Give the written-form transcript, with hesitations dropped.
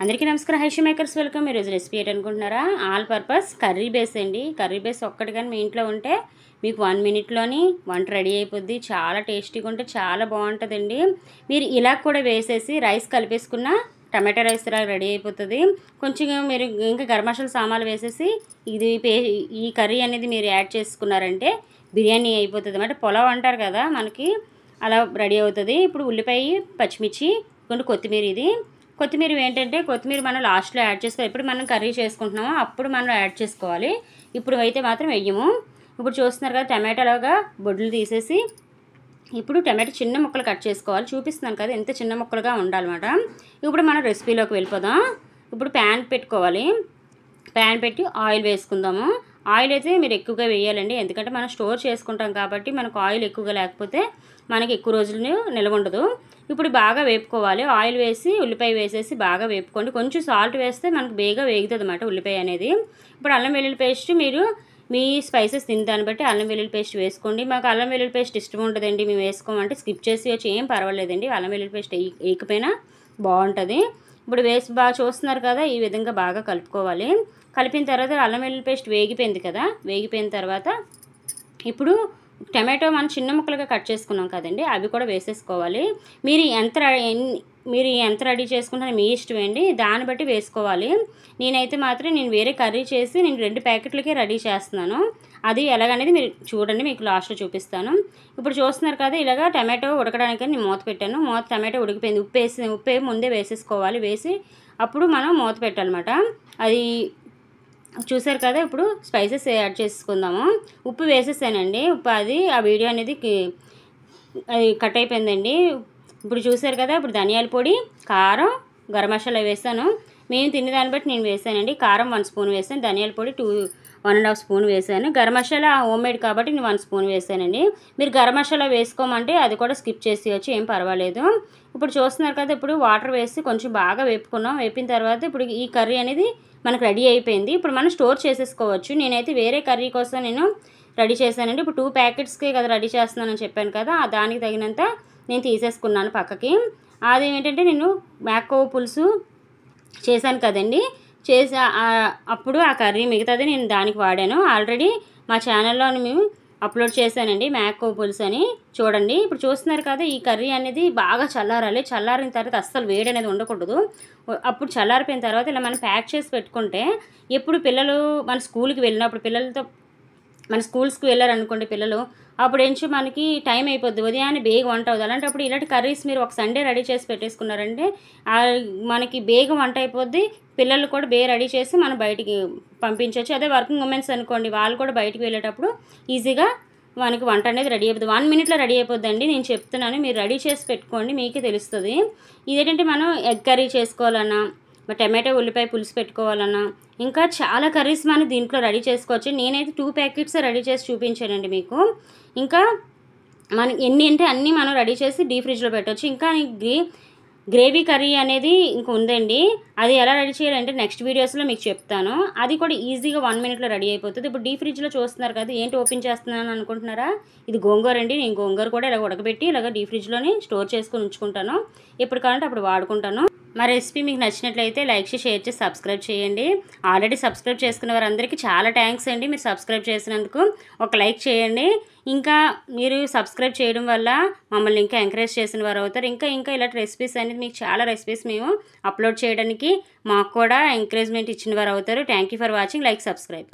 అందరికీ నమస్కారం. హైషి మేకర్స్ వెల్కమ్. ఈరోజు రెసిపీ ఏంటనుకుంటున్నారా? ఆల్ పర్పస్ కర్రీ బేస్ అండి. కర్రీ బేస్ ఒక్కటి కానీ మీ ఇంట్లో ఉంటే మీకు 1 మినిట్లోని వంట రెడీ అయిపోద్ది. చాలా టేస్టీగా ఉంటే చాలా బాగుంటుందండి. మీరు ఇలా కూడా వేసేసి రైస్ కలిపేసుకున్న టమాటా రైస్ రెడీ అయిపోతుంది. కొంచెం మీరు ఇంకా గరం మసాలా సామాన్లు వేసేసి ఈ కర్రీ అనేది మీరు యాడ్ చేసుకున్నారంటే బిర్యానీ అయిపోతుంది అన్నమాట. పులావ్ అంటారు కదా మనకి, అలా రెడీ అవుతుంది. ఇప్పుడు ఉల్లిపాయ, పచ్చిమిర్చి, కొత్తిమీర. కొత్తిమీర ఏంటంటే కొత్తిమీర మనం లాస్ట్లో యాడ్ చేసుకోవాలి. ఎప్పుడు మనం కర్రీ చేసుకుంటున్నామో అప్పుడు మనం యాడ్ చేసుకోవాలి. ఇప్పుడు అయితే మాత్రం వెయ్యము. ఇప్పుడు చూస్తున్నారు కదా, టమాటాలాగా బొడ్లు తీసేసి ఇప్పుడు టమాటా చిన్న ముక్కలు కట్ చేసుకోవాలి. చూపిస్తున్నాను కదా ఎంత చిన్న ముక్కలుగా ఉండాలన్నమాట. ఇప్పుడు మనం రెసిపీలోకి వెళ్ళిపోదాం. ఇప్పుడు ప్యాన్ పెట్టుకోవాలి. ప్యాన్ పెట్టి ఆయిల్ వేసుకుందాము. ఆయిల్ అయితే మీరు ఎక్కువగా వేయాలండి, ఎందుకంటే మనం స్టోర్ చేసుకుంటాం కాబట్టి మనకు ఆయిల్ ఎక్కువగా లేకపోతే మనకి ఎక్కువ రోజులు నిల్వ ఉండదు. ఇప్పుడు బాగా వేపుకోవాలి. ఆయిల్ వేసి ఉల్లిపాయ వేసేసి బాగా వేపుకోండి. కొంచెం సాల్ట్ వేస్తే మనకు బేగా వేగుతుంది అన్నమాట ఉల్లిపాయ అనేది. ఇప్పుడు అల్లం వెల్లుల్లి పేస్ట్ మీరు మీ స్పైసెస్ తింటాను బట్టి అల్లం వెల్లుల్లి పేస్ట్ వేసుకోండి. మాకు అల్లం వెల్లుల్లి పేస్ట్ ఇష్టం ఉంటుందండి, మేము వేసుకోమంటే స్కిప్ చేసి వచ్చి ఏం పర్వాలేదండి. అల్లం వెల్లుల్లి పేస్ట్ వేయకపోయినా బాగుంటుంది. ఇప్పుడు వేసి బాగా చూస్తున్నారు కదా, ఈ విధంగా బాగా కలుపుకోవాలి. కలిపిన తర్వాత అల్లం వెల్లుల్లి పేస్ట్ వేగిపోయింది కదా, వేగిపోయిన తర్వాత ఇప్పుడు టమాటో మనం చిన్న ముక్కలుగా కట్ చేసుకున్నాం కదండి, అవి కూడా వేసేసుకోవాలి. మీరు ఎంత రెడీ చేసుకుంటారో మీ ఇష్టం అండి, దాన్ని బట్టి వేసుకోవాలి. నేనైతే మాత్రం వేరే కర్రీ చేసి 2 ప్యాకెట్లకే రెడీ చేస్తున్నాను. అది ఎలాగనేది మీరు చూడండి, మీకు లాస్ట్లో చూపిస్తాను. ఇప్పుడు చూస్తున్నారు కదా, ఇలాగ టమాటో ఉడకడానికి నేను మూత పెట్టాను. టమాటో ఉడికిపోయింది. ఉప్పు ముందే వేసేసుకోవాలి. వేసి అప్పుడు మనం మూత పెట్టాలన్నమాట. అది చూసారు కదా. ఇప్పుడు స్పైసెస్ యాడ్ చేసుకుందాము. ఉప్పు వేసేసానండి. ఆ వీడియో అనేది అది కట్ అయిపోయిందండి. ఇప్పుడు చూసారు కదా. ఇప్పుడు ధనియాల పొడి, కారం, గరం మసాలా వేసాను. మేము తినే దాన్ని బట్టి నేను వేసానండి. కారం 1 స్పూన్ వేసాను, ధనియాల పొడి 1.5 స్పూన్ వేసాను. గరం మసాలా హోమ్ మేడ్ కాబట్టి నేను 1 స్పూన్ వేసానండి. మీరు గరం మసాలా వేసుకోమంటే అది కూడా స్కిప్ చేసేయచ్చు, ఏం పర్వాలేదు. ఇప్పుడు చూస్తున్నారు కదా, ఇప్పుడు వాటర్ వేసి కొంచెం బాగా వేపుకున్నాం. వేపిన తర్వాత ఇప్పుడు ఈ కర్రీ అనేది మనకు రెడీ అయిపోయింది. ఇప్పుడు మనం స్టోర్ చేసేసుకోవచ్చు. నేనైతే వేరే కర్రీ కోసం రెడీ చేశానండి. ఇప్పుడు 2 ప్యాకెట్స్కి కదా రెడీ చేస్తున్నానని చెప్పాను కదా, దానికి తగినంత నేను తీసేసుకున్నాను పక్కకి. అది ఏంటంటే నేను మ్యాకో పులుసు చేశాను కదండి, అప్పుడు ఆ కర్రీ మిగతాది నేను దానికి వాడాను. ఆల్రెడీ మా ఛానల్లో మేము అప్లోడ్ చేశానండి మ్యాకో పులుసు అని, చూడండి. ఇప్పుడు చూస్తున్నారు కదా, ఈ కర్రీ అనేది బాగా చల్లారాలి. చల్లారిన తర్వాత అస్సలు వేడి అనేది ఉండకూడదు. అప్పుడు చల్లారిపోయిన తర్వాత ఇలా మనం ప్యాక్ చేసి పెట్టుకుంటే ఎప్పుడు పిల్లలు మన స్కూల్కి వెళ్ళినప్పుడు మన స్కూల్స్కి వెళ్ళారనుకోండి పిల్లలు, అప్పుడు మనకి టైం అయిపోద్ది, ఉదయాన్నే బేగ వంట అవుతుంది. అలాంటప్పుడు ఇలాంటి కర్రీస్ మీరు ఒక సండే రెడీ చేసి పెట్టేసుకున్నారంటే మనకి బేగ వంట అయిపోద్ది. పిల్లలు కూడా రెడీ చేసి మనం బయటికి పంపించవచ్చు. అదే వర్కింగ్ ఉమెన్స్ అనుకోండి, వాళ్ళు కూడా బయటికి వెళ్ళేటప్పుడు ఈజీగా మనకి వంట అనేది రెడీ అయిపోతుంది. 1 మినిట్లో రెడీ అయిపోద్దండి. నేను చెప్తున్నాను, మీరు రెడీ చేసి పెట్టుకోండి, మీకే తెలుస్తుంది. ఇదేంటంటే మనం ఎగ్ కర్రీ చేసుకోవాలన్నా, టమాటో ఉల్లిపాయ పులుసు పెట్టుకోవాలన్నా, ఇంకా చాలా కర్రీస్ మనం దీంట్లో రెడీ చేసుకోవచ్చు. నేనైతే 2 ప్యాకెట్స్ రెడీ చేసి చూపించానండి మీకు. ఇంకా మనం ఎన్ని అంటే అన్నీ మనం రెడీ చేసి డీప్ ఫ్రిడ్జ్లో పెట్టవచ్చు. ఇంకా గ్రేవీ కర్రీ అనేది ఇంకా ఉందండి, అది ఎలా రెడీ చేయాలంటే నెక్స్ట్ వీడియోస్లో మీకు చెప్తాను. అది కూడా ఈజీగా 1 మినిట్లో రెడీ అయిపోతుంది. ఇప్పుడు డీప్ ఫ్రిడ్జ్లో చూస్తున్నారు కదా, ఏంటి ఓపెన్ చేస్తున్నాను అనుకుంటున్నారా? ఇది గోంగూర అండి. నేను గోంగూర కూడా ఇలా ఉడకబెట్టి ఇలాగ డీప్ ఫ్రిడ్జ్లోనే స్టోర్ చేసుకొని ఉంచుకుంటాను. ఎప్పుడు కావాలంటే అప్పుడు వాడుకుంటాను. మా రెసిపీ మీకు నచ్చినట్లయితే లైక్ చేసి, షేర్ చేసి, సబ్స్క్రైబ్ చేయండి. ఆల్రెడీ సబ్స్క్రైబ్ చేసుకున్న వారందరికీ చాలా థ్యాంక్స్ అండి. మీరు సబ్స్క్రైబ్ చేసినందుకు ఒక లైక్ చేయండి. ఇంకా మీరు సబ్స్క్రైబ్ చేయడం వల్ల మమ్మల్ని ఇంకా ఎంకరేజ్ చేసిన వారు అవుతారు. ఇంకా ఇలాంటి రెసిపీస్ అనేది మీకు చాలా రెసిపీస్ మేము అప్లోడ్ చేయడానికి మాకు కూడా ఎంకరేజ్మెంట్ ఇచ్చిన వారు అవుతారు. Thank you for watching. Like, subscribe.